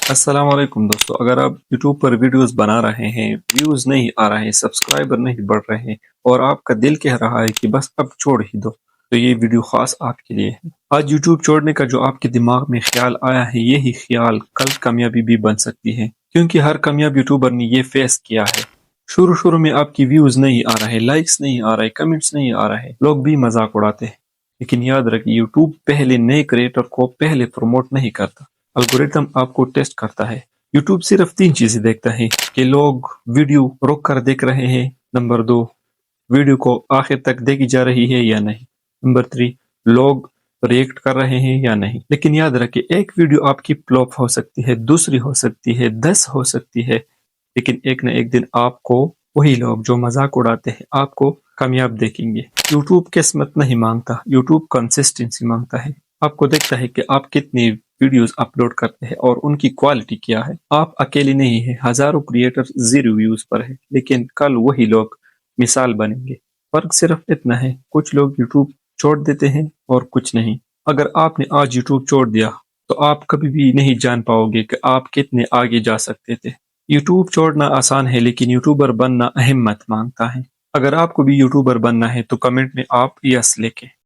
السلام علیکم دوستو، اگر آپ یوٹیوب پر ویڈیوز بنا رہے ہیں، ویوز نہیں آ رہے ہیں، سبسکرائبر نہیں بڑھ رہے ہیں اور آپ کا دل کہہ رہا ہے کہ بس اب چھوڑ ہی دو، تو یہ ویڈیو خاص آپ کے لیے ہے۔ آج یوٹیوب چھوڑنے کا جو آپ کے دماغ میں خیال آیا ہے، یہی خیال کل کامیابی بھی بن سکتی ہے، کیونکہ ہر کامیاب یوٹیوبر نے یہ فیس کیا ہے۔ شروع میں آپ کی ویوز نہیں آ رہے، لائکس نہیں آ رہے، کمنٹس نہیں آ رہے، لوگ بھی مذاق اڑاتے ہیں، لیکن یاد رکھیے یوٹیوب پہلے نئے کریٹر کو پہلے پروموٹ نہیں کرتا، الگوریتم آپ کو ٹیسٹ کرتا ہے۔ یوٹیوب صرف 3 چیزیں دیکھتا ہے کہ لوگ ویڈیو روک کر دیکھ رہے ہیں، نمبر 2 ویڈیو کو آخر تک دیکھی جا رہی ہے یا نہیں، نمبر 3 لوگ ریئیکٹ کر رہے ہیں یا نہیں۔ لیکن یاد رکھیں، ایک ویڈیو آپ کی فلوپ ہو سکتی ہے، دوسری ہو سکتی ہے، 10 ہو سکتی ہے، لیکن ایک نہ ایک دن آپ کو وہی لوگ جو مذاق اڑاتے ہیں آپ کو کامیاب دیکھیں گے۔ یوٹیوب قسمت نہیں مانگتا، یوٹیوب کنسسٹنسی مانگتا ہے۔ آپ کو دیکھتا ہے کہ آپ کتنی ویڈیوز اپلوڈ کرتے ہیں اور ان کی کوالٹی کیا ہے۔ آپ اکیلے نہیں ہیں، ہزاروں کریٹر 0 ویوز پر ہے، لیکن کل وہی لوگ مثال بنیں گے۔ فرق صرف اتنا ہے، کچھ لوگ یوٹیوب چھوڑ دیتے ہیں اور کچھ نہیں۔ اگر آپ نے آج یوٹیوب چھوڑ دیا تو آپ کبھی بھی نہیں جان پاؤ گے کہ آپ کتنے آگے جا سکتے تھے۔ یوٹیوب چھوڑنا آسان ہے، لیکن یوٹیوبر بننا ہمت مانگتا ہے۔ اگر آپ کو بھی یوٹیوبر بننا ہے تو کمنٹ میں آپ یس لکھیں۔